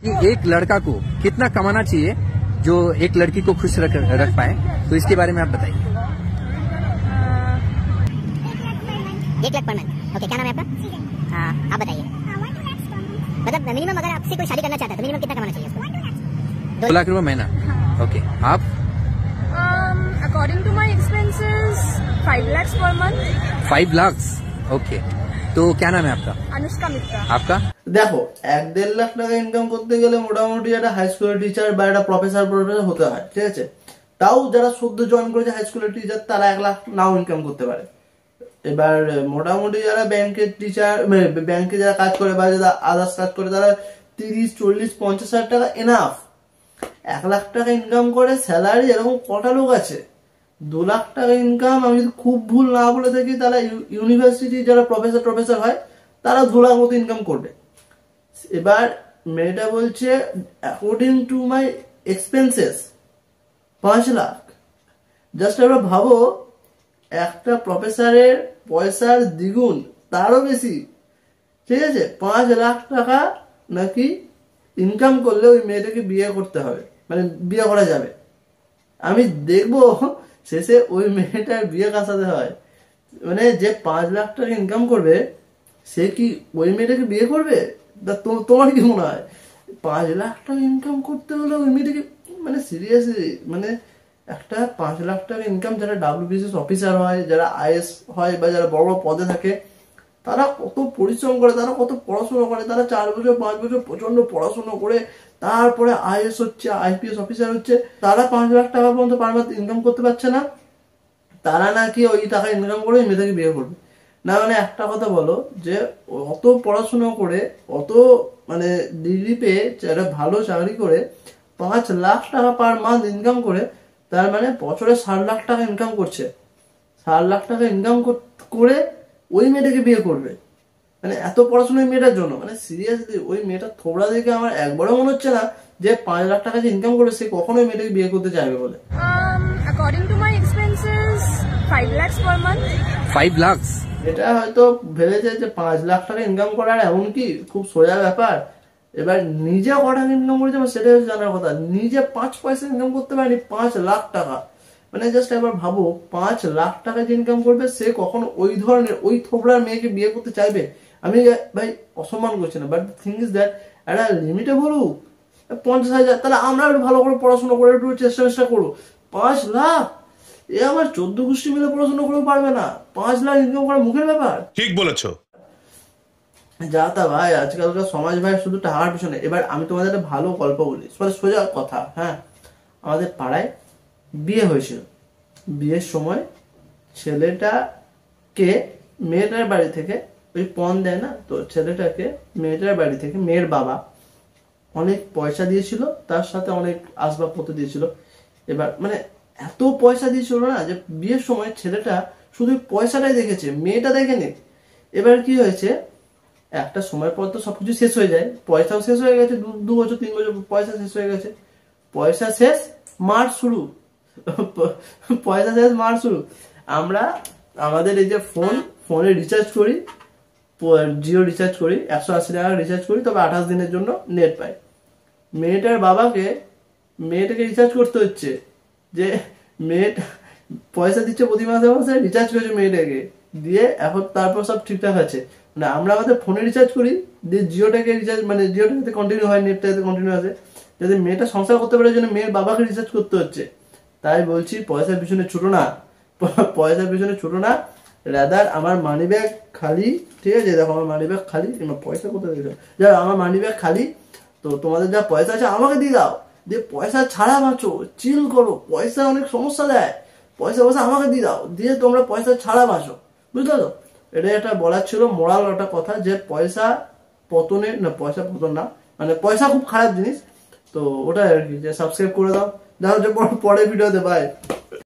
कि एक लड़का को कितना कमाना चाहिए जो एक लड़की को खुश रख पाए, तो इसके बारे में आप बताइए। 1 लाख पर मंथ। ओके, क्या नाम है आपका? आप बताइए। मतलब मिनिमम अगर आपसे कोई शादी करना चाहता है तो मिनिमम कितना कमाना चाहिए उसको? 2 लाख रुपए महीना। ओके, आप? According to my expenses 5 lakhs per month. 5 lakh. Okay, तो क्या नाम है आपका? अनुष्का मित्रा। आपका? দেখো 1-1.5 লাখ টাকা ইনকাম করতে গেলে মোটামুটি একটা হাই স্কুলের টিচার বা একটা প্রফেসর হতে হয়, ঠিক আছে। তাও যারা সদ্য জয়েন করেছে হাই স্কুলের টিচার তারা 1 লাখ নাও ইনকাম করতে পারে। এবার মোটামুটি যারা ব্যাংকের টিচার, ব্যাংকে যারা কাজ করে বা যারা আদার্স কাজ করে তারা 30, 40, 50 হাজার টাকা এনাফ। 1 লাখ টাকা ইনকাম করে স্যালারি এরকম কটা লোক আছে? 2 লাখ টাকা ইনকাম, আমি যদি খুব ভুল না বলে থাকি তাহলে ইউনিভার্সিটি যারা প্রফেসর হয় তারা 2 লাখ মতো ইনকাম করবে। এবার মেয়েটা বলছে according to my expenses 5 lakh. Just আমরা ভাবো, একটা প্রফেসরের পয়সার দ্বিগুণ তারও বেশি, ঠিক আছে। 5 লাখ টাকা নাকি ইনকাম করলে ওই মেয়েটাকে বিয়ে করতে হবে, মানে বিয়ে করা যাবে। আমি দেখবো শেষে ওই মেয়েটার বিয়ে কার সাথে হয়। মানে যে 5 লাখ টাকা ইনকাম করবে সে কি ওই মেয়েটাকে বিয়ে করবে? তোমার কি মনে হয় 5 লাখ টাকা ইনকাম করতে হলে ওই মেয়েটাকে, মানে সিরিয়াসলি, মানে একটা 5 লাখ টাকা ইনকাম যারা WBCS অফিসার হয়, যারা IAS হয় বা যারা বড় বড় পদে থাকে, তারা কত পরিশ্রম করে, তারা কত পড়াশোনা করে, তারা 4 বছর 5 বছর প্রচন্ড পড়াশোনা করে তারপরে IAS হচ্ছে, IPS অফিসার হচ্ছে। তারা 5 লাখ টাকা পর্যন্ত পার মান্থ ইনকাম করতে পারছে না, তারা নাকি ওই টাকা ইনকাম করে মেয়েটাকে বিয়ে করবে না। মানে একটা কথা বলো, যে অত পড়াশোনা করে, অত মানে ডিগ্রি পেয়ে, একটা ভালো চাকরি করে 5 লাখ টাকা পার মান্থ ইনকাম করে, তার মানে বছরে 60 লাখ টাকা ইনকাম করছে। 60 লাখ টাকা ইনকাম করে ওই মেয়েটাকে বিয়ে করবে, মানে এত পড়াশোনা মেয়েটার জন্য। মানে সিরিয়াসলি ওই মেয়েটার থোবড়া দেখে আমার একবারও মনে হচ্ছে না যে 5 লাখ টাকা যে ইনকাম করে সে কখনোই মেয়েটাকে বিয়ে করতে চাইবে বলে। According to my expenses 5 lakhs per month. 5 lakh. এটা হয়তো ভেবেছে যে 5 লাখ টাকা ইনকাম করার এমন কি খুব সোজা ব্যাপার। এবার নিজে কটা ইনকাম করেছে সেটা হচ্ছে জানার কথা। নিজে 5 পয়সা ইনকাম করতে পারেনি 5 লাখ টাকা। মানে জাস্ট একবার ভাবো, 5 লাখ টাকা যে ইনকাম করবে সে কখনো ওই ধরনের ওই থোবড়ার মেয়েকে বিয়ে করতে চাইবে? আমি ভাই অসম্মান করছি না, বাট থিং ইজ দ্যাট একটা লিমিটে বলুক 50,000, তাহলে আমরা একটু ভালো করে পড়াশোনা করে একটু চেষ্টা করবো। 5 লাখ এ আমার 14 গোষ্ঠী মিলে পড়াশোনা করেও পারবে না। 5 লাখ ইনকাম করা মুখের ব্যাপার? ঠিক বলেছো। যা তা ভাই, আজকালকার সমাজ ভাই শুধু টাকার পিছনে। এবার আমি তোমাদের একটা ভালো গল্প বলি, সোজা কথা। হ্যাঁ, আমাদের পাড়ায় বিয়ে হয়েছিল। বিয়ের সময় ছেলেটাকে মেয়েটার বাড়ি থেকে ওই পণ দেয় না, তো ছেলেটাকে মেয়েটার বাড়ি থেকে মেয়ের বাবা অনেক পয়সা দিয়েছিল, তার সাথে অনেক আসবাবপত্র দিয়েছিল। এবার মানে এত পয়সা দিয়েছিল না যে বিয়ের সময় ছেলেটা শুধু পয়সাটাই দেখেছে, মেয়েটা দেখেনি। এবার কি হয়েছে, একটা সময় পর তো সবকিছু শেষ হয়ে যায়, পয়সাও শেষ হয়ে গেছে, 2 বছর 3 বছর পয়সা শেষ হয়ে গেছে। পয়সা শেষ মার শুরু, পয়সা শেষ মার শুরু। আমরা আমাদের এই যে ফোনে রিচার্জ করি, জিও রিচার্জ করি, 180 টাকা রিচার্জ করি, তবে 28 দিনের জন্য নেট পাই। মেয়েটার বাবাকে মেয়েটাকে রিচার্জ করতে হচ্ছে, যে মেয়েটা পয়সা দিচ্ছে প্রতি মাসে মাসে, রিচার্জ করছে মেয়েটাকে দিয়ে, এখন তারপর সব ঠিকঠাক আছে। মানে আমরা আমাদের ফোনে রিচার্জ করি, দিয়ে জিওটাকে রিচার্জ, মানে জিওটাতে কন্টিনিউ হয়, নেটটাতে কন্টিনিউ আছে, যাতে মেয়েটা সংসার করতে পারে জন্য মেয়ের বাবাকে রিচার্জ করতে হচ্ছে। তাই বলছি পয়সার পিছনে ছুটো না, পয়সার পিছনে ছুটো না। রাদার আমার মানি ব্যাগ খালি, ঠিক আছে, দেখো আমার মানি ব্যাগ খালি, পয়সা কোথায় দিল, যাই আমার মানি ব্যাগ খালি, তো তোমাদের যা পয়সা আছে আমাকে দিয়ে দাও, দিয়ে পয়সা ছাড়া বাঁচো, চিল করো। পয়সা অনেক সমস্যা দেয়, পয়সা আমাকে দিয়ে দাও, দিয়ে তোমরা পয়সা ছাড়া বাঁচো, বুঝলে তো। এটাই একটা বলার ছিল, মোরাল একটা কথা, যে পয়সা পতনের না, পয়সা পতন না, মানে পয়সা খুব খারাপ জিনিস। তো ওটাই আর কি, যে সাবস্ক্রাইব করে দাও। দেখা হচ্ছে পরে ভিডিওতে, বাই।